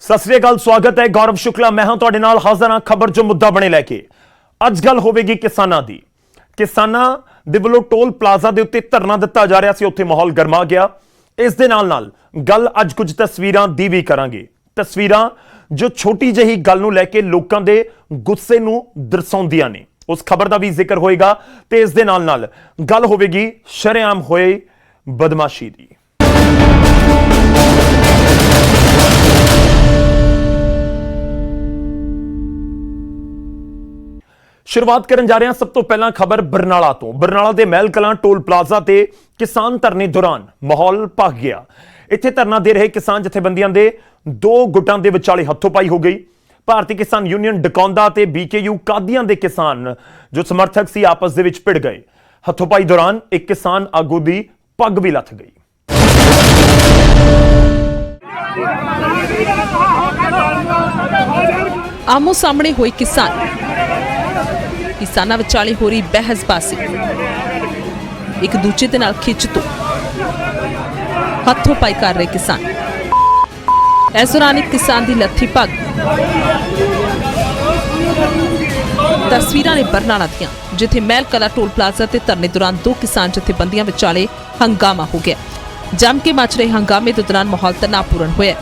सत श्री अकाल, स्वागत है। गौरव शुक्ला मैं हां तुहाडे नाल हाज़र हां खबर जो मुद्दा बने लैके। अज गल होवेगी किसानां दी। किसानां दे वल्लों टोल प्लाजा दे उत्ते धरना दिता जा रहा सी, उत्थे माहौल गरमा गया। इस दे नाल नाल गल अज कुछ तस्वीरां दी भी करांगे। तस्वीरां जो छोटी जही गल नूं लैके लोकां दे गुस्से नूं दर्शाउंदियां ने, उस खबर का भी जिक्र होएगा ते इस दे नाल नाल गल होवेगी शरेआम होए बदमाशी दी। शुरुआत करन जा रहे हैं सब तो पहला खबर बरनाला तो। बरनाला दे महल कलां टोल प्लाजा ते किसान धरने दौरान माहौल भख गया। इत्थे धरना दे रहे किसान जथेबंदियां दे दो गुटां दे विचाले हत्थोपाई हो गई। भारतीय किसान यूनियन डकौंदा ते BKU कादियां दे किसान जो समर्थक सी आपस दे विच भिड़ गए। हत्थोपाई दौरान एक किसान आगू दी पग भी लथ गई। आमो सामने होए किसानां विचाले हो रही बहसबाजी, एक दूजे दे नाल खिच तो हथों पाई कर रहे किसान। इस दौरान एक किसान दी लत्थी पग। तस्वीरां ने बरनाला दियां, जिथे महल कला टोल प्लाजा ते धरने दौरान दो किसान जथेबंदियां विचाले हंगामा हो गया। जम के मच रहे हंगामे के दौरान माहौल तनावपूर्ण होया।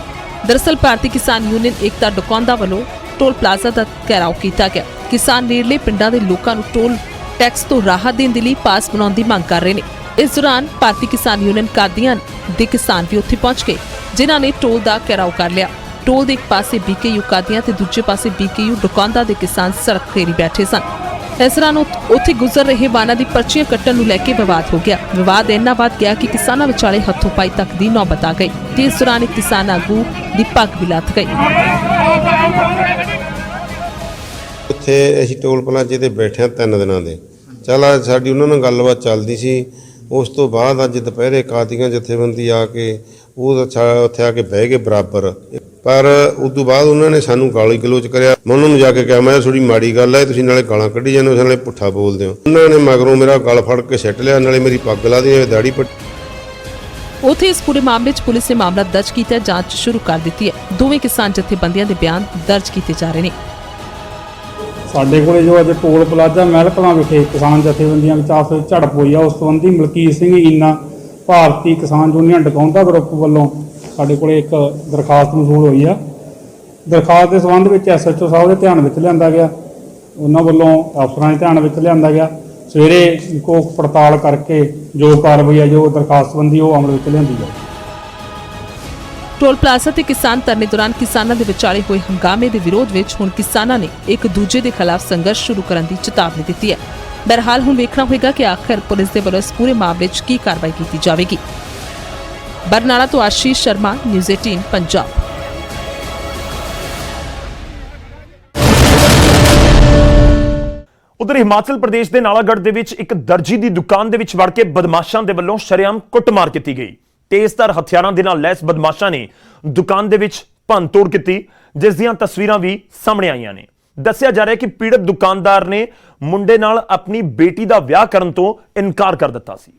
दरअसल भारतीय किसान यूनियन एकता डकौंदा वालों टोल प्लाजा का घेराव किया गया। किसान नेड़ले पिंडां दे लोकां नूं टोल टैक्स तो राहत देने के लिए पास बनाने की मांग कर रहे हैं। इस दौरान भारतीय किसान यूनियन कादियां दे किसान भी उत्थे पहुंच गए, जिन्हां ने टोल का घेराव कर लिया। टोल के एक पासे BKU कादियां ते दूजे पासे BKU डकौंदा दे किसान सड़क फेरी बैठे सन। इस दौरान उत्थे गुजर रहे वाहनां दी पर्चियां कट्टण नूं लैके विवाद हो गया। विवाद इन्ना वध गया कि किसानां विचाले हथोपाई तक दी नौबत आ गई ते इस दौरान एक किसान आगू दी पग भी लथ गई। ਉੱਥੇ ਅਸੀਂ ਟੋਲ ਪਲਾਜ਼ੇ ਤੇ ਬੈਠੇ ਹਾਂ 3 ਦਿਨਾਂ ਦੇ। ਚੱਲ ਸਾਡੀ ਉਹਨਾਂ ਨਾਲ ਗੱਲਬਾਤ ਚੱਲਦੀ ਸੀ। ਉਸ ਤੋਂ ਬਾਅਦ ਅੱਜ ਦੁਪਹਿਰੇ ਕਾਦੀਆਂ ਜਥੇਬੰਦੀ ਆ ਕੇ ਉਹ ਉੱਥੇ ਆ ਕੇ ਬਹਿ ਗਏ ਬਰਾਬਰ, ਪਰ ਉਸ ਤੋਂ ਬਾਅਦ ਉਹਨਾਂ ਨੇ ਸਾਨੂੰ ਗਾਲੀ ਗਲੋਚ ਕਰਿਆ। ਮੈਂ ਉਹਨਾਂ ਨੂੰ ਜਾ ਕੇ ਕਿਹਾ, ਮੈਂ ਥੋੜੀ ਮਾੜੀ ਗੱਲ ਹੈ, ਤੁਸੀਂ ਨਾਲੇ ਗਾਲਾਂ ਕੱਢੀ ਜਾਂਦੇ ਹੋ, ਨਾਲੇ ਪੁੱਠਾ ਬੋਲਦੇ ਹੋ। ਉਹਨਾਂ ਨੇ ਮਗਰੋਂ ਮੇਰਾ ਗਲ ਫੜ ਕੇ ਸਿੱਟ ਲਿਆ, ਨਾਲੇ ਮੇਰੀ ਪੱਗ ਲਾ ਦੀ, ਦਾੜੀ ਪੱਟੀ। ਉੱਥੇ ਇਸ ਪੂਰੇ ਮਾਮਲੇ 'ਚ ਪੁਲਿਸ ਨੇ ਮਾਮਲਾ ਦਰਜ ਕੀਤਾ, ਜਾਂਚ ਸ਼ੁਰੂ ਕਰ ਦਿੱਤੀ ਹੈ। ਦੋਵੇਂ ਕਿਸਾਨ ਜਥੇਬੰਦੀਆਂ ਦੇ ਬਿਆਨ ਦਰਜ ਕੀਤੇ ਜਾ ਰਹੇ ਨੇ। ਸਾਡੇ ਕੋਲੇ ਜੋ ਅੱਜ ਟੋਲ ਪਲਾਜ਼ਾ महल कलां ਵਿਖੇ ਕਿਸਾਨ ਜਥੇਬੰਦੀਆਂ ਵਿੱਚ ਆਪਸ ਵਿੱਚ ਝੜਪ ਹੋਈ ਆ, ਉਸ ਸੰਬੰਧੀ ਮਲਕੀਤ ਸਿੰਘ ਈਨਾ ਭਾਰਤੀ ਕਿਸਾਨ ਯੂਨੀਅਨ ਡਕੌਂਦਾ ਗਰੁੱਪ ਵੱਲੋਂ ਸਾਡੇ ਕੋਲੇ ਇੱਕ ਦਰਖਾਸਤ ਮਸੂਲ ਹੋਈ ਆ। ਦਰਖਾਸਤ ਦੇ ਸੰਬੰਧ ਵਿੱਚ SHO ਸਾਹਿਬ ਦੇ ਧਿਆਨ ਵਿੱਚ ਲਿਆਂਦਾ ਗਿਆ, ਉਹਨਾਂ ਵੱਲੋਂ ਅਫਸਰਾਂ ਦੇ ਧਿਆਨ ਵਿੱਚ ਲਿਆਂਦਾ ਗਿਆ। ਸਵੇਰੇ ਕੋਖ ਪੜਤਾਲ ਕਰਕੇ ਜੋ ਕਾਰਵਾਈ ਹੈ ਜੋ ਦਰਖਾਸਤ ਸੰਬੰਧੀ ਉਹ ਅਮਲ ਵਿੱਚ ਲਿਆਂਦੀ ਜਾਵੇ। टोल प्लाजा ते किसान धरने दौरान किसानां दे विचाले होए हंगामे दे विरोध विच हुण किसानां ने एक दूजे दे खिलाफ संघर्ष शुरू करन दी चेतावनी दित्ती है। बहरहाल हुण वेखना होएगा कि आखिर पुलिस दे वल्लों इस पूरे मामले च की कार्रवाई कीती जावेगी। बरनाला तो आशीष शर्मा, न्यूज़ 18 पंजाब। उधर हिमाचल प्रदेश के नालागढ़ दे विच एक दर्जी की दुकान दे विच वड़ के बदमाशां दे वल्लों शरेआम कुੱਟਮਾਰ की गई। तेजधार हथियारां दे नाल लैस बदमाशां ने दुकान दे विच भंन-तोड़ की, जिस दीयां तस्वीरां भी सामने आईयां ने। दस्सिया जा रहा है कि पीड़ित दुकानदार ने मुंडे नाल अपनी बेटी दा विआह करन तो इनकार कर दिता सी।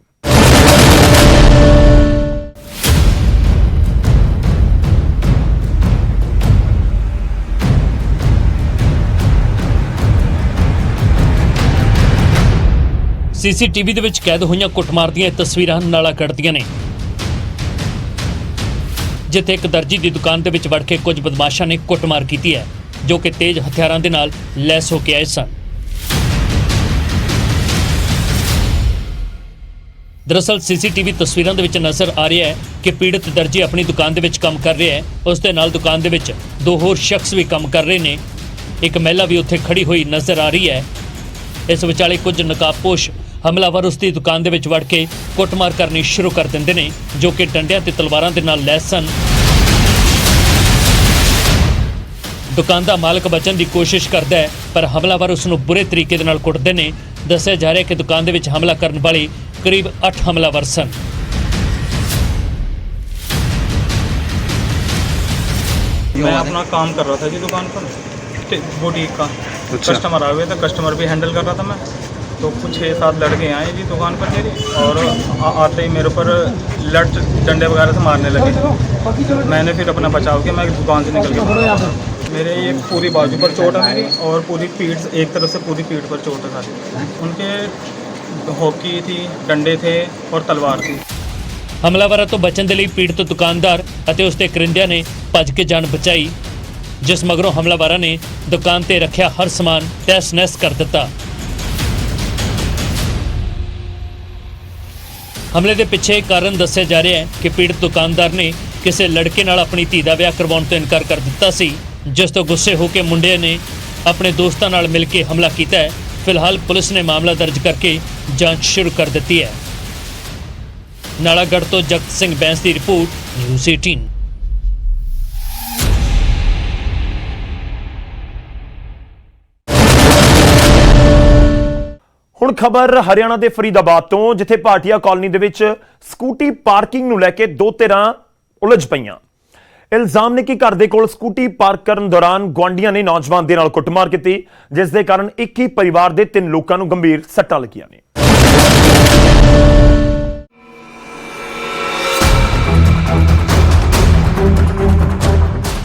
CCTV ਦੇ ਵਿੱਚ ਕੈਦ ਹੋਈਆਂ ਕੁੱਟਮਾਰ ਦੀਆਂ ਤਸਵੀਰਾਂ ਨਾਲਾਗੜ੍ਹ ਦੀਆਂ ਨੇ, ਜਿੱਥੇ ਇੱਕ ਦਰਜੀ ਦੀ ਦੁਕਾਨ ਦੇ ਵਿੱਚ ਵੜ ਕੇ ਕੁਝ ਬਦਮਾਸ਼ਾਂ ਨੇ ਕੁੱਟਮਾਰ ਕੀਤੀ ਹੈ, ਜੋ ਕਿ ਤੇਜ਼ ਹਥਿਆਰਾਂ ਦੇ ਨਾਲ ਲੈਸ ਹੋ ਕੇ ਆਏ ਸਨ। ਦਰਅਸਲ CCTV ਤਸਵੀਰਾਂ ਦੇ ਵਿੱਚ ਨਜ਼ਰ ਆ ਰਿਹਾ ਹੈ ਕਿ ਪੀੜਤ ਦਰਜੀ ਆਪਣੀ ਦੁਕਾਨ ਦੇ ਵਿੱਚ ਕੰਮ ਕਰ ਰਿਹਾ ਹੈ। ਉਸ ਦੇ ਨਾਲ ਦੁਕਾਨ ਦੇ ਵਿੱਚ ਦੋ ਹੋਰ ਸ਼ਖਸ ਵੀ ਕੰਮ ਕਰ ਰਹੇ ਨੇ। ਇੱਕ ਮਹਿਲਾ ਵੀ ਉੱਥੇ ਖੜੀ ਹੋਈ ਨਜ਼ਰ ਆ ਰਹੀ ਹੈ। ਇਸ ਵਿਚਾਲੇ ਕੁਝ ਨਕਾਬਪੋਸ਼ ਹਮਲਾਵਰ ਉਸ ਦੀ ਦੁਕਾਨ ਦੇ ਵਿੱਚ ਵੜ ਕੇ ਕੁੱਟਮਾਰ ਕਰਨੀ ਸ਼ੁਰੂ ਕਰ ਦਿੰਦੇ ਨੇ, ਜੋ ਕਿ ਡੰਡਿਆਂ ਤੇ ਤਲਵਾਰਾਂ ਦੇ ਨਾਲ ਲੈਸ ਸਨ। ਦੁਕਾਨ ਦਾ ਮਾਲਕ ਬਚਣ ਦੀ ਕੋਸ਼ਿਸ਼ ਕਰਦਾ ਹੈ, ਪਰ ਹਮਲਾਵਰ ਉਸ ਨੂੰ ਬੁਰੇ ਤਰੀਕੇ ਦੇ ਨਾਲ ਕੁੱਟਦੇ ਨੇ। ਦੱਸਿਆ ਜਾ ਰਿਹਾ ਕਿ ਦੁਕਾਨ ਦੇ ਵਿੱਚ ਹਮਲਾ ਕਰਨ ਵਾਲੇ करीब 8 हमलावर सन। मैं अपना काम कर रहा था जी दुकान पर, बुटीक का। कस्टमर आ गए थे, कस्टमर भी हैंडल कर रहा था मैं, तो कुछ 6-7 लड़के आए जी दुकान पर मेरी, और आते ही मेरे ऊपर लट डंडे वगैरह से मारने लगे। मैंने फिर अपना बचाव किया, मैं दुकान से निकल गया। मेरे ये पूरी बाजू पर चोट है मेरी, और पूरी पीठ, एक तरफ से पूरी पीठ पर चोट है सारी। उनके हॉकी थी, डंडे थे और तलवार थी। ਹਮਲਾਵਰਾਂ ਤੋਂ ਬਚਣ ਦੇ ਲਈ ਪੀੜਤ ਦੁਕਾਨਦਾਰ ਅਤੇ ਉਸ ਦੇ ਕਰਿੰਦਿਆਂ ਨੇ ਭੱਜ ਕੇ ਜਾਨ ਬਚਾਈ, ਜਿਸ ਮਗਰੋਂ ਹਮਲਾਵਰਾਂ ਨੇ ਦੁਕਾਨ ਤੇ ਰੱਖਿਆ ਹਰ ਸਮਾਨ ਤਹਿਸ-ਨਹਿਸ ਕਰ ਦਿੱਤਾ। ਹਮਲੇ ਦੇ ਪਿੱਛੇ ਕਾਰਨ ਦੱਸਿਆ ਜਾ ਰਿਹਾ ਹੈ ਕਿ ਪੀੜਤ ਦੁਕਾਨਦਾਰ ਨੇ ਕਿਸੇ ਲੜਕੇ ਨਾਲ ਆਪਣੀ ਧੀ ਦਾ ਵਿਆਹ ਕਰਵਾਉਣ ਤੋਂ ਇਨਕਾਰ ਕਰ ਦਿੱਤਾ ਸੀ, ਜਿਸ ਤੋਂ ਗੁੱਸੇ ਹੋ ਕੇ ਮੁੰਡੇ ਨੇ ਆਪਣੇ ਦੋਸਤਾਂ ਨਾਲ ਮਿਲ ਕੇ ਹਮਲਾ ਕੀਤਾ ਹੈ। ਫਿਲਹਾਲ ਪੁਲਿਸ ਨੇ ਮਾਮਲਾ ਦਰਜ ਕਰਕੇ ਜਾਂਚ ਸ਼ੁਰੂ ਕਰ ਦਿੱਤੀ ਹੈ। ਨਾਲਾਗੜ੍ਹ ਤੋਂ ਜਗਤ ਸਿੰਘ ਬੈਂਸ ਦੀ ਰਿਪੋਰਟ, ਨਿਊਜ਼ 18। ਹੁਣ ਖਬਰ ਹਰਿਆਣਾ ਦੇ ਫਰੀਦਾਬਾਦ ਤੋਂ, ਜਿੱਥੇ ਭਾਟੀਆ ਕਾਲਨੀ ਦੇ ਵਿੱਚ ਸਕੂਟੀ ਪਾਰਕਿੰਗ ਨੂੰ ਲੈ ਕੇ ਦੋ ਧਿਰਾਂ ਉਲਝ ਪਈਆਂ। ਇਲਜ਼ਾਮ ਨੇ ਕਿ ਘਰ ਦੇ ਕੋਲ ਸਕੂਟੀ ਪਾਰਕ ਕਰਨ ਦੌਰਾਨ ਗੁਆਂਢੀਆਂ ਨੇ ਨੌਜਵਾਨ ਦੇ ਨਾਲ ਕੁੱਟਮਾਰ ਕੀਤੀ, ਜਿਸ ਦੇ ਕਾਰਨ ਇੱਕ ਹੀ ਪਰਿਵਾਰ ਦੇ 3 ਲੋਕਾਂ ਨੂੰ ਗੰਭੀਰ ਸੱਟਾਂ ਲੱਗੀਆਂ ਨੇ।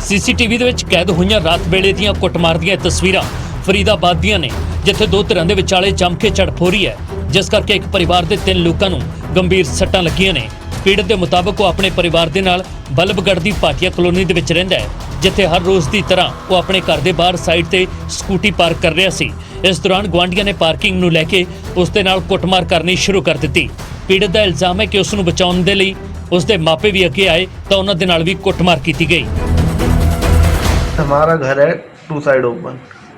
ਸੀਸੀਟੀਵੀ ਦੇ ਵਿੱਚ ਕੈਦ ਹੋਈਆਂ ਰਾਤ ਵੇਲੇ ਦੀਆਂ ਕੁੱਟਮਾਰ ਦੀਆਂ ਤਸਵੀਰਾਂ ਫਰੀਦਾਬਾਦ ਦੀਆਂ ਨੇ, ਜਿੱਥੇ ਦੋ ਧਿਰਾਂ ਦੇ ਵਿਚਾਲੇ ਜੰਮ ਕੇ ਝੜਪ ਹੋ ਰਹੀ ਹੈ, ਜਿਸ ਕਰਕੇ ਇੱਕ ਪਰਿਵਾਰ ਦੇ 3 ਲੋਕਾਂ ਨੂੰ ਗੰਭੀਰ ਸੱਟਾਂ ਲੱਗੀਆਂ ਨੇ। ਪੀੜਤ ਦੇ ਮੁਤਾਬਕ ਉਹ ਆਪਣੇ ਪਰਿਵਾਰ ਦੇ ਨਾਲ ਬਲਬਗੜ੍ਹ ਦੀ ਭਾਟੀਆ ਕਲੋਨੀ ਦੇ ਵਿੱਚ ਰਹਿੰਦਾ ਹੈ, ਜਿੱਥੇ ਹਰ ਰੋਜ਼ ਦੀ ਤਰ੍ਹਾਂ ਉਹ ਆਪਣੇ ਘਰ ਦੇ ਬਾਹਰ ਸਾਈਡ ਤੇ ਸਕੂਟੀ ਪਾਰਕ ਕਰ ਰਿਹਾ ਸੀ। ਇਸ ਦੌਰਾਨ ਗੁਆਂਢੀਆਂ ਨੇ ਪਾਰਕਿੰਗ ਨੂੰ ਲੈ ਕੇ ਉਸ ਦੇ ਨਾਲ ਕੁੱਟਮਾਰ ਕਰਨੀ ਸ਼ੁਰੂ ਕਰ ਦਿੱਤੀ। ਪੀੜਤ ਦਾ ਇਲਜ਼ਾਮ ਹੈ ਕਿ ਉਸ ਨੂੰ ਬਚਾਉਣ ਦੇ ਲਈ ਉਸ ਦੇ ਮਾਪੇ ਵੀ ਅੱਗੇ ਆਏ ਤਾਂ ਉਹਨਾਂ ਦੇ ਨਾਲ ਵੀ ਕੁੱਟਮਾਰ ਕੀਤੀ ਗਈ। हमारा घर है 2 साइड ओपन,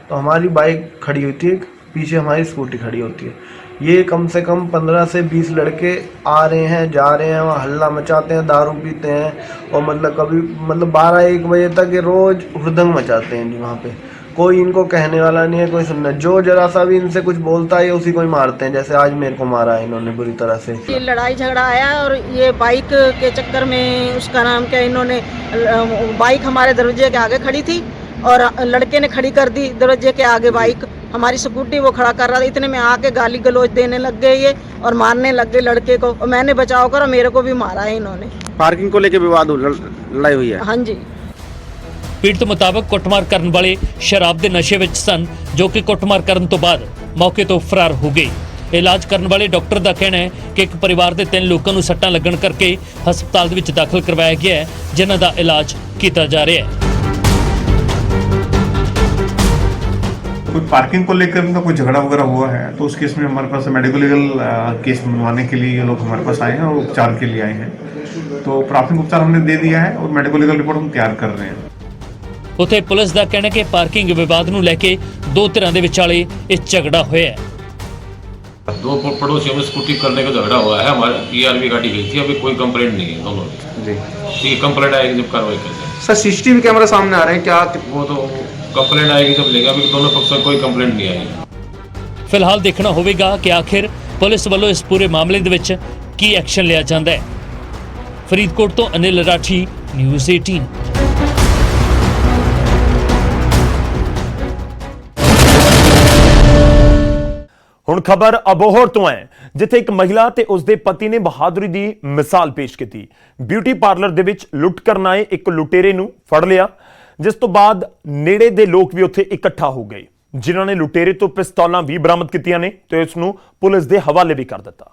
तो हमारी बाइक खड़ी होती है, पीछे हमारी स्कूटी खड़ी होती है। ये कम से कम 15 से 20 लड़के आ रहे हैं, जा रहे हैं, वहाँ हल्ला मचाते हैं, दारू पीते हैं, और मतलब कभी 12-1 बजे तक ये रोज़ हुड़दंग मचाते हैं जी। वहाँ पे कोई इनको कहने वाला नहीं है, कोई सुनना, जो जरा सा भी इनसे कुछ बोलता है उसी को ही मारते हैं। जैसे आज मेरे को मारा है इन्होंने बुरी तरह से। ये लड़ाई झगड़ा आया, और ये बाइक के चक्कर में, उसका नाम क्या, इन्होंने बाइक हमारे दरवाजे के आगे खड़ी थी और लड़के ने खड़ी कर दी दरवाजे के आगे बाइक, हमारी स्कूटी वो खड़ा कर रहा था। इतने में आके गाली गलौज देने लग गए ये और मारने लग गए लड़के को, और मैंने बचाव करा, मेरे को भी मारा है इन्होंने। पार्किंग को लेके विवाद लड़ाई हुई है। हाँ जी। ਪੀੜਤ ਮੁਤਾਬਕ ਕੁੱਟਮਾਰ ਕਰਨ ਵਾਲੇ ਸ਼ਰਾਬ ਦੇ ਨਸ਼ੇ ਵਿੱਚ ਸਨ, ਜੋ ਕਿ ਕੁੱਟਮਾਰ ਕਰਨ ਤੋਂ ਬਾਅਦ ਮੌਕੇ ਤੋਂ ਫਰਾਰ ਹੋ ਗਏ। ਇਲਾਜ ਕਰਨ ਵਾਲੇ ਡਾਕਟਰ ਦਾ ਕਹਿਣਾ ਹੈ ਕਿ ਇੱਕ ਪਰਿਵਾਰ ਦੇ 3 ਲੋਕਾਂ ਨੂੰ ਸੱਟਾਂ ਲੱਗਣ ਕਰਕੇ ਹਸਪਤਾਲ ਦੇ ਵਿੱਚ ਦਾਖਲ ਕਰਵਾਇਆ ਗਿਆ ਹੈ, ਜਿਨ੍ਹਾਂ ਦਾ ਇਲਾਜ ਕੀਤਾ ਜਾ ਰਿਹਾ ਹੈ। कोई पार्किंग को लेकर उनका कोई झगड़ा वगैरह हुआ है, तो उस केस में हमारे पास मेडिकल लीगल केस बनवाने के लिए ये लोग हमारे पास आए हैं और उपचार के लिए आए हैं। तो प्राथमिक उपचार हमने दे दिया है और मेडिकल लीगल रिपोर्ट हम तैयार कर रहे हैं। ਉੱਥੇ ਪੁਲਿਸ ਦਾ ਕਹਿਣਾ ਕਿ ਪਾਰਕਿੰਗ ਵਿਵਾਦ ਨੂੰ ਲੈ ਕੇ ਦੋ ਧਿਰਾਂ ਦੇ ਵਿਚਾਲੇ ਇਹ ਝਗੜਾ ਹੋਇਆ ਹੈ। 2 पड़ोसियों में स्कूटी करने का झगड़ा हुआ है, हमारे PRV गाड़ी गई थी, अभी कोई कंप्लेंट नहीं है दोनों जी। ठीक है, कंप्लेंट आएगी जब कार्रवाई करेंगे। सर CCTV कैमरा सामने आ रहे हैं क्या? वो तो कंप्लेंट आएगी जब लेगा, अभी दोनों पक्ष से कोई कंप्लेंट नहीं आई। ਫਿਲਹਾਲ ਦੇਖਣਾ ਹੋਵੇਗਾ ਕਿ ਆਖਿਰ ਪੁਲਿਸ ਵੱਲੋਂ ਇਸ ਪੂਰੇ ਮਾਮਲੇ ਦੇ ਵਿੱਚ ਕੀ ਐਕਸ਼ਨ ਲਿਆ ਜਾਂਦਾ ਹੈ। ਫਰੀਦਕੋਟ ਤੋਂ ਅਨਿਲ ਰਾਠੀ, ਨਿਊਜ਼ 18। ਹੁਣ ਖਬਰ ਅਬੋਹਰ ਤੋਂ ਹੈ, ਜਿੱਥੇ ਇੱਕ ਮਹਿਲਾ ਤੇ ਉਸਦੇ ਪਤੀ ਨੇ ਬਹਾਦਰੀ ਦੀ ਮਿਸਾਲ ਪੇਸ਼ ਕੀਤੀ। ਬਿਊਟੀ ਪਾਰਲਰ ਦੇ ਵਿੱਚ ਲੁੱਟ ਕਰਨ ਆਏ ਇੱਕ ਲੁਟੇਰੇ ਨੂੰ ਫੜ ਲਿਆ, ਜਿਸ ਤੋਂ ਬਾਅਦ ਨੇੜੇ ਦੇ ਲੋਕ ਵੀ ਉੱਥੇ ਇਕੱਠਾ ਹੋ ਗਏ, ਜਿਨ੍ਹਾਂ ਨੇ ਲੁਟੇਰੇ ਤੋਂ ਪਿਸਤੌਲਾਂ ਵੀ ਬਰਾਮਦ ਕੀਤੀਆਂ ਨੇ ਤੇ ਉਸ ਨੂੰ ਪੁਲਿਸ ਦੇ ਹਵਾਲੇ ਵੀ ਕਰ ਦਿੱਤਾ।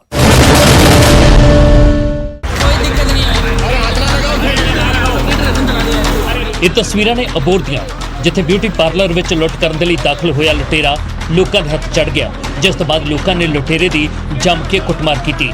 ਇਹ ਤਸਵੀਰਾਂ ਨੇ ਅਬੋਹਰ ਦੀਆਂ, ਜਿੱਥੇ ਬਿਊਟੀ ਪਾਰਲਰ ਵਿੱਚ ਲੁੱਟ ਕਰਨ ਦੇ ਲਈ ਦਾਖਲ ਹੋਇਆ ਲੁਟੇਰਾ ਲੋਕਾਂ ਦੇ ਹੱਥ ਚੜ ਗਿਆ, ਜਿਸ ਤੋਂ ਬਾਅਦ ਲੋਕਾਂ ਨੇ ਲੁਟੇਰੇ ਦੀ ਜੰਮ ਕੇ ਕੁੱਟਮਾਰ ਕੀਤੀ।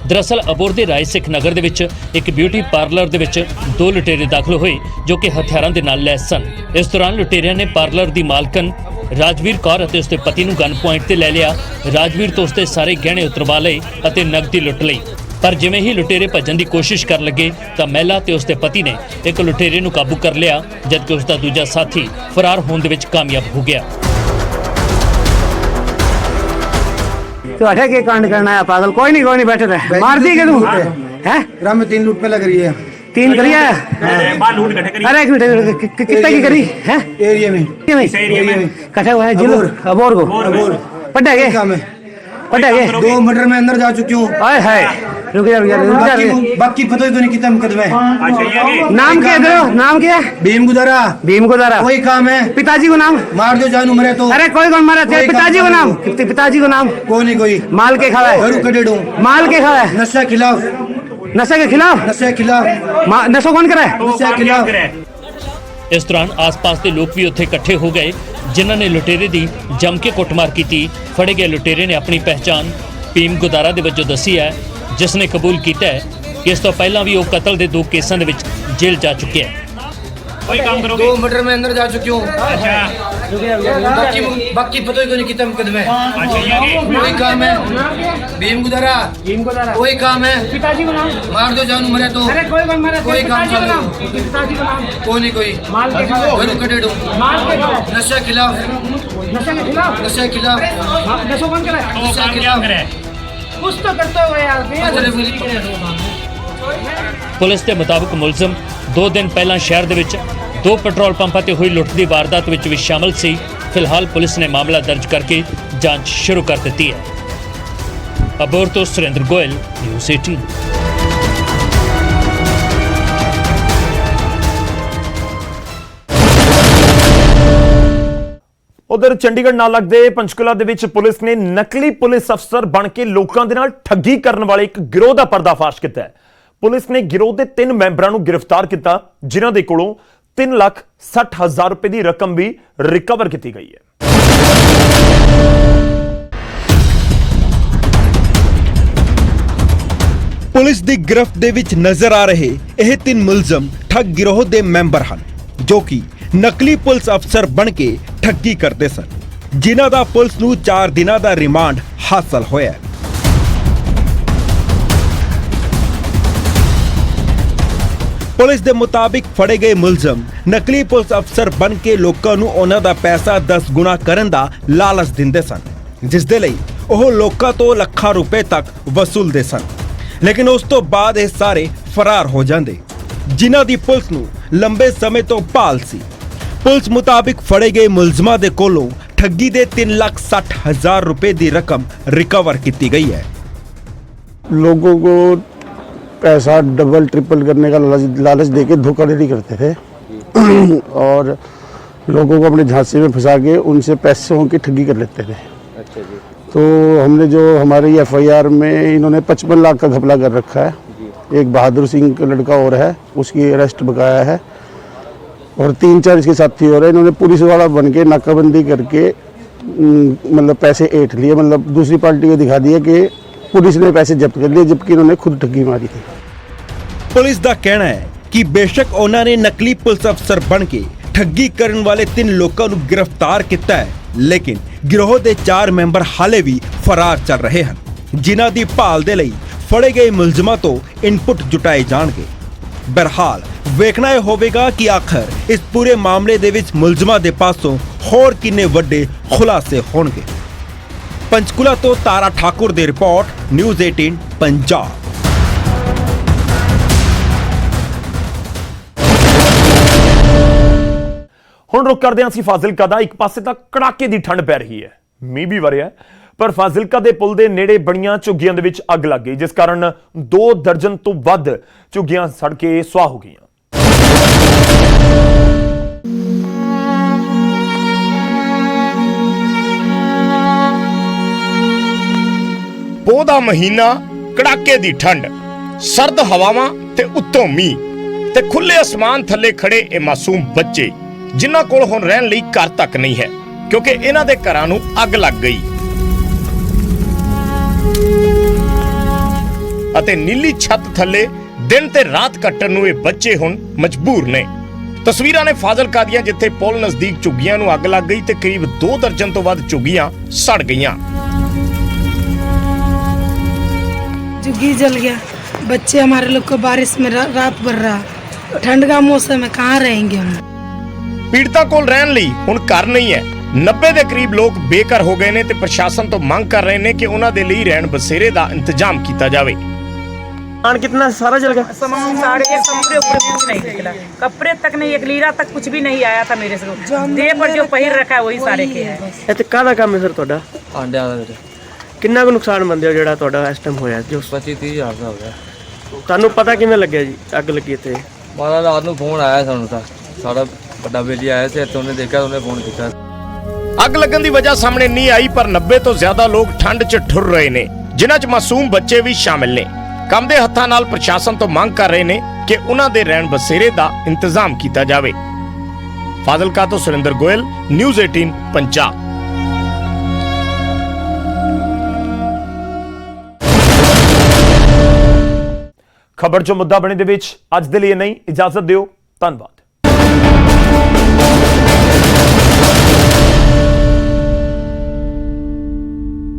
ਦਰਅਸਲ ਅਬੋਹਰ ਦੇ ਰਾਏ ਸਿੱਖ ਨਗਰ ਦੇ ਵਿੱਚ ਇੱਕ ਬਿਊਟੀ ਪਾਰਲਰ ਦੇ ਵਿੱਚ 2 ਲੁਟੇਰੇ ਦਾਖਲ ਹੋਏ, ਜੋ ਕਿ ਹਥਿਆਰਾਂ ਦੇ ਨਾਲ ਲੈਸ ਸਨ। ਇਸ ਦੌਰਾਨ ਲੁਟੇਰਿਆਂ ਨੇ ਪਾਰਲਰ ਦੀ ਮਾਲਕਨ ਰਾਜਵੀਰ ਕੌਰ ਅਤੇ ਉਸਦੇ ਪਤੀ ਨੂੰ ਗਨ ਪੁਆਇੰਟ ਤੇ ਲੈ ਲਿਆ। ਰਾਜਵੀਰ ਤੋਂ ਉਸਦੇ ਸਾਰੇ ਗਹਿਣੇ ਉਤਰਵਾ ਲਏ ਅਤੇ ਨਕਦੀ ਲੁੱਟ ਲਈ। ਪਰ ਜਿਵੇਂ ਹੀ ਲੁਟੇਰੇ ਭੱਜਣ ਦੀ ਕੋਸ਼ਿਸ਼ ਕਰਨ ਲੱਗੇ ਤਾਂ ਮਹਿਲਾ ਤੇ ਉਸਦੇ ਪਤੀ ਨੇ ਇੱਕ ਲੁਟੇਰੇ ਨੂੰ ਕਾਬੂ ਕਰ ਲਿਆ, ਜਦਕਿ ਉਸਦਾ ਦੂਜਾ ਸਾਥੀ ਫਰਾਰ ਹੋਣ ਦੇ ਵਿੱਚ ਕਾਮਯਾਬ ਹੋ ਗਿਆ। ਤੁਹਾਡੇ ਕੀ ਕਾਂਡ ਕਰਨਾ ਹੈ ਪਾਗਲ? ਕੋਈ ਨਹੀਂ ਬੈਠੇ ਰਹੇ, ਮਾਰ दी के तू है? ग्राम में 3 लूट पे लग रही है। 3 करी है? अरे एक मिनट, कितना की करी है? एरिया में कटा हुआ है जिलो अबोर को पढ़ा के पता है 2 मीटर में अंदर जा चुकी हूँ। आए हाय रुक जा बाकी पता ही तो नहीं कितना मुकदमा है। नाम क्या है? नाम क्या है? भीम गुजारा। भीम गुजारा। कोई काम है? पिताजी को नाम? मार दो जानू मरे तो। अरे कोई कौन मारा? पिताजी को नाम? पिताजी को नाम? कोई नहीं कोई। माल के खावा है? घरों के डेढ़ हूँ। माल के खावा है? नशा खिलाफ। नशे के खिलाफ? नशे खिलाफ। नशा कौन करे? नशे खिलाफ। ਇਸ ਦੌਰਾਨ ਆਸ-ਪਾਸ ਦੇ ਲੋਕ ਵੀ ਉੱਥੇ ਇਕੱਠੇ ਹੋ ਗਏ ਜਿਨ੍ਹਾਂ ਨੇ ਲੁਟੇਰੇ ਦੀ ਜੰਮ ਕੇ ਕੁੱਟਮਾਰ ਕੀਤੀ। ਫੜੇ ਗਏ ਲੁਟੇਰੇ ਨੇ ਆਪਣੀ ਪਹਿਚਾਣ ਭੀਮ ਗੁਦਾਰਾ ਦੇ ਵਜੋਂ ਦੱਸੀ ਹੈ, ਜਿਸ ਨੇ ਕਬੂਲ ਕੀਤਾ ਹੈ ਕਿ ਇਸ ਤੋਂ ਪਹਿਲਾਂ ਵੀ ਉਹ ਕਤਲ ਦੇ 2 ਕੇਸਾਂ ਦੇ ਵਿੱਚ ਜੇਲ੍ਹ ਜਾ ਚੁੱਕਿਆ ਹੈ। 2 मीटर में अंदर जा चुकी हूँ। बाकी पता ही तो नहीं कितना मुकदमा है। कोई काम है? भीम गुजारा। कोई काम है? पिताजी को नाम? मार दो जानू मरे तो। अरे कोई कौन मारा? कोई काम पिताजी को नाम? चलो। पिताजी को नाम? कोई नहीं कोई। माल के खावा? घरों के डेढ़ हूँ। माल के खावा? नशा खिलाफ। नशे के खिलाफ? नशा खिलाफ। नशा कौन करे? नशा खिलाफ। कुछ तो करते हो यार। ਪੁਲਿਸ ਦੇ ਮੁਤਾਬਕ ਮੁਲਜ਼ਮ 2 ਦਿਨ ਪਹਿਲਾਂ ਸ਼ਹਿਰ ਦੇ ਵਿੱਚ 2 ਪੈਟਰੋਲ ਪੰਪਾਂ ਤੇ ਹੋਈ ਲੁੱਟ ਦੀ ਵਾਰਦਾਤ ਵਿੱਚ ਵੀ ਸ਼ਾਮਲ ਸੀ। ਫਿਲਹਾਲ ਪੁਲਿਸ ਨੇ ਮਾਮਲਾ ਦਰਜ ਕਰਕੇ ਜਾਂਚ ਸ਼ੁਰੂ ਕਰ ਦਿੱਤੀ ਹੈ। ਅਬੋਹਰ ਤੋਂ ਸੁਰਿੰਦਰ ਗੋਇਲ, ਨਿਊਜ਼ 18। ਉਧਰ ਚੰਡੀਗੜ੍ਹ ਨਾਲ ਲੱਗਦੇ ਪੰਚਕੂਲਾ ਦੇ ਵਿੱਚ ਪੁਲਿਸ ਨੇ ਨਕਲੀ ਪੁਲਿਸ ਅਫਸਰ ਬਣ ਕੇ ਲੋਕਾਂ ਦੇ ਨਾਲ ਠੱਗੀ ਕਰਨ ਵਾਲੇ ਇੱਕ ਗਿਰੋਹ ਦਾ ਪਰਦਾਫਾਸ਼ ਕੀਤਾ ਹੈ। ਪੁਲਿਸ ਨੇ ਗਿਰੋਹ ਦੇ 3 ਮੈਂਬਰਾਂ ਨੂੰ ਗ੍ਰਿਫਤਾਰ ਕੀਤਾ, ਜਿਨ੍ਹਾਂ ਦੇ ਕੋਲੋਂ 3,60,000 ਰੁਪਏ ਦੀ ਰਕਮ ਵੀ ਰਿਕਵਰ ਕੀਤੀ ਗਈ ਹੈ। ਪੁਲਿਸ ਦੀ ਗ੍ਰਿਫਤ ਦੇ ਵਿੱਚ ਨਜ਼ਰ ਆ ਰਹੇ ਇਹ 3 ਮੁਲਜ਼ਮ ਠੱਗ ਗਿਰੋਹ ਦੇ ਮੈਂਬਰ ਹਨ, ਜੋ ਕਿ ਨਕਲੀ ਪੁਲਿਸ ਅਫਸਰ ਬਣ ਕੇ ਠੱਗੀ ਕਰਦੇ ਸਨ, ਜਿਨ੍ਹਾਂ ਦਾ ਪੁਲਿਸ ਨੂੰ 4 ਦਿਨਾਂ ਦਾ ਰਿਮਾਂਡ ਹਾਸਲ ਹੋਇਆ। ਪੁਲਿਸ ਦੇ ਮੁਤਾਬਿਕ ਫੜੇ ਗਏ ਮੁਲਜ਼ਮ ਨਕਲੀ ਪੁਲਿਸ ਅਫਸਰ ਬਣ ਕੇ ਲੋਕਾਂ ਨੂੰ ਉਹਨਾਂ ਦਾ ਪੈਸਾ 10 ਗੁਣਾ ਕਰਨ ਦਾ ਲਾਲਚ ਦਿੰਦੇ ਸਨ, ਜਿਸ ਦੇ ਲਈ ਉਹ ਲੋਕਾਂ ਤੋਂ ਲੱਖਾਂ ਰੁਪਏ ਤੱਕ ਵਸੂਲਦੇ ਸਨ। ਲੇਕਿਨ ਉਸ ਤੋਂ ਬਾਅਦ ਇਹ ਸਾਰੇ ਫਰਾਰ ਹੋ ਜਾਂਦੇ, ਜਿਨ੍ਹਾਂ ਦੀ ਪੁਲਿਸ ਨੂੰ ਲੰਬੇ ਸਮੇਂ ਤੋਂ ਭਾਲ ਸੀ। ਪੁਲਿਸ ਮੁਤਾਬਿਕ ਫੜੇ ਗਏ ਮੁਲਜ਼ਮਾਂ ਦੇ ਕੋਲੋਂ ਠੱਗੀ ਦੇ 3,60,000 ਰੁਪਏ ਦੀ ਰਕਮ ਰਿਕਵਰ ਕੀਤੀ ਗਈ ਹੈ। लोगों को पैसा डबल ट्रिपल करने का लालच देके धोखाधड़ी करते थे और लोगों को अपने झांसे में फंसा के उनसे पैसों की ठगी कर लेते थे। अच्छा जी। तो हमने जो हमारी FIR में इन्होंने 55 लाख का घपला कर रखा है। एक बहादुर सिंह का लड़का और है, उसकी अरेस्ट बकाया है और 3-4 इसके साथी और है। इन्होंने पुलिस वाला बन के नाकाबंदी करके मतलब पैसे ऐंठ लिए, मतलब दूसरी पार्टी को दिखा दिया कि पुलिस ने पैसे जब्त कर लिए, जबकि इन्होंने खुद ठगी मारी थी। ਪੁਲਿਸ ਦਾ ਕਹਿਣਾ ਹੈ ਕਿ ਬੇਸ਼ੱਕ ਉਹਨਾਂ ਨੇ ਨਕਲੀ ਪੁਲਿਸ ਅਫਸਰ ਬਣ ਕੇ ਠੱਗੀ ਕਰਨ ਵਾਲੇ 3 ਲੋਕਾਂ ਨੂੰ ਗ੍ਰਿਫਤਾਰ ਕੀਤਾ ਹੈ, ਲੇਕਿਨ ਗਿਰੋਹ ਦੇ 4 ਮੈਂਬਰ ਹਾਲੇ ਵੀ ਫਰਾਰ ਚੱਲ ਰਹੇ ਹਨ, ਜਿਨ੍ਹਾਂ ਦੀ ਭਾਲ ਦੇ ਲਈ ਫੜੇ ਗਏ ਮੁਲਜ਼ਮਾਂ ਤੋਂ ਇਨਪੁਟ ਜੁਟਾਏ ਜਾਣਗੇ। ਬਹਰਹਾਲ ਵੇਖਣਾ ਇਹ ਹੋਵੇਗਾ ਕਿ ਆਖਰ ਇਸ ਪੂਰੇ ਮਾਮਲੇ ਦੇ ਵਿੱਚ ਮੁਲਜ਼ਮਾਂ ਦੇ ਪਾਸੋਂ ਹੋਰ ਕਿੰਨੇ ਵੱਡੇ ਖੁਲਾਸੇ ਹੋਣਗੇ। ਪੰਚਕੂਲਾ ਤੋਂ ਤਾਰਾ ਠਾਕੁਰ ਦੀ ਰਿਪੋਰਟ, ਨਿਊਜ਼ 18 ਪੰਜਾਬ। ਹੁਣ ਰੁਕ ਕਰਦੇ ਹਾਂ ਅਸੀਂ ਫਾਜ਼ਿਲਕਾ ਦਾ। ਇੱਕ ਪਾਸੇ ਤਾਂ ਕੜਾਕੇ ਦੀ ਠੰਡ ਪੈ ਰਹੀ ਹੈ, ਮੀਂਹ ਵੀ ਵਰਿਆ, ਪਰ ਫਾਜ਼ਿਲਕਾ ਦੇ ਪੁਲ ਦੇ ਨੇੜੇ ਬਣੀਆਂ ਝੁੱਗੀਆਂ ਦੇ ਵਿੱਚ ਅੱਗ ਲੱਗ ਗਈ, ਜਿਸ ਕਾਰਨ 2 ਦਰਜਨ ਤੋਂ ਵੱਧ ਝੁੱਗੀਆਂ ਸੜ ਕੇ ਸੁਆਹ ਹੋ ਗਈਆਂ। ਪੋਹ ਦਾ ਮਹੀਨਾ, ਕੜਾਕੇ ਦੀ ਠੰਡ, ਸਰਦ ਹਵਾਵਾਂ ਤੇ ਉੱਤੋਂ ਮੀਂਹ ਤੇ ਖੁੱਲੇ ਅਸਮਾਨ ਥੱਲੇ ਖੜੇ ਇਹ ਮਾਸੂਮ ਬੱਚੇ, ਜਿਨ੍ਹਾਂ ਕੋਲ ਹੁਣ ਰਹਿਣ ਲਈ ਘਰ ਤੱਕ ਨਹੀਂ ਹੈ, ਕਿਉਂਕਿ ਇਹਨਾਂ ਦੇ ਘਰਾਂ ਨੂੰ ਅੱਗ ਲੱਗ ਗਈ ਅਤੇ ਨੀਲੀ ਛੱਤ ਥੱਲੇ ਦਿਨ ਤੇ ਰਾਤ ਕੱਟਣ ਨੂੰ ਇਹ ਬੱਚੇ ਹੁਣ ਮਜਬੂਰ ਨੇ। ਤਸਵੀਰਾਂ ਨੇ ਫਾਜ਼ਿਲਕਾ ਦੀਆਂ, ਜਿੱਥੇ ਪੁਲ ਨਜ਼ਦੀਕ ਝੁੱਗੀਆਂ ਨੂੰ ਅੱਗ ਲੱਗ ਗਈ ਤੇ ਕਰੀਬ 2 ਦਰਜਨ ਤੋਂ ਵੱਧ ਝੁੱਗੀਆਂ ਸੜ ਗਈਆਂ। झुग्गी जल गया, बच्चे हमारे लोग को बारिश में रात भर रहा, ठंड का मौसम है, कहाँ रहेंगे हम। ਪੀੜਤਾਂ ਕੋਲ ਰਹਿਣ ਲਈ ਹੁਣ ਘਰ ਨਹੀਂ ਹੈ। 90 ਦੇ ਕਰੀਬ ਲੋਕ ਬੇਘਰ ਹੋ ਗਏ ਨੇ ਤੇ ਪ੍ਰਸ਼ਾਸਨ ਤੋਂ ਮੰਗ ਕਰ ਰਹੇ ਨੇ ਕਿ ਉਹਨਾਂ ਦੇ ਲਈ ਰਹਿਣ ਬਸੇਰੇ ਦਾ ਇੰਤਜ਼ਾਮ ਕੀਤਾ ਜਾਵੇ। कितना सारा जल गया? सामान सारे कपड़े ऊपर कुछ नहीं निकला, कपड़े तक नहीं, 1 लीरा तक कुछ भी नहीं आया था मेरे से। देह पर जो पहिर रखा है वही सारे के है। कादा काम है सर ਤੁਹਾਡਾ? ਆਂਡਿਆਂ ਦਾ ਵੀਰੇ। ਕਿੰਨਾ ਕੁ ਨੁਕਸਾਨ ਮੰਨਦੇ ਹੋ ਜਿਹੜਾ ਤੁਹਾਡਾ ਇਸ ਟਾਈਮ ਹੋਇਆ ਜੋ 25-30 ਹਜ਼ਾਰ ਦਾ ਹੋ ਗਿਆ। ਤੁਹਾਨੂੰ ਪਤਾ ਕਿਵੇਂ ਲੱਗਿਆ ਜੀ ਅੱਗ ਲੱਗੀ ਇੱਥੇ? ਮਾਰਾ ਰਾਤ ਨੂੰ ਫੋਨ ਆਇਆ ਸਾਨੂੰ ਤਾਂ, ਸਾਡਾ ਵੱਡਾ ਬੇਲੀ ਆਇਆ ਸੀ ਇੱਥੇ, ਉਹਨੇ ਦੇਖਿਆ, ਉਹਨੇ ਫੋਨ ਕੀਤਾ। ਅੱਗ ਲੱਗਣ ਦੀ ਵਜ੍ਹਾ ਸਾਹਮਣੇ ਨਹੀਂ ਆਈ, ਪਰ 90 ਤੋਂ ਜ਼ਿਆਦਾ ਲੋਕ ਠੰਡ 'ਚ ਠੁਰ ਰਹੇ ਨੇ, ਜਿਨ੍ਹਾਂ 'ਚ ਮਾਸੂਮ ਬੱਚੇ ਵੀ ਸ਼ਾਮਿਲ ਨੇ। ਕੰਮ ਦੇ ਹੱਥਾਂ ਨਾਲ ਪ੍ਰਸ਼ਾਸਨ ਤੋਂ ਮੰਗ ਕਰ ਰਹੇ ਨੇ ਕਿ ਉਹਨਾਂ ਦੇ ਰਹਿਣ ਬਸੇਰੇ ਦਾ ਇੰਤਜ਼ਾਮ ਕੀਤਾ ਜਾਵੇ। ਫਾਜ਼ਿਲਕਾ ਤੋਂ ਸੁਰਿੰਦਰ ਗੋਇਲ, ਨਿਊਜ਼ 18 ਪੰਜਾਬ। ਖਬਰ ਜੋ ਮੁੱਦਾ ਬਣੇ ਦੇ ਵਿੱਚ ਅੱਜ ਦੇ ਲਈ ਨਹੀਂ, ਇਜਾਜ਼ਤ ਦਿਓ, ਧੰਨਵਾਦ।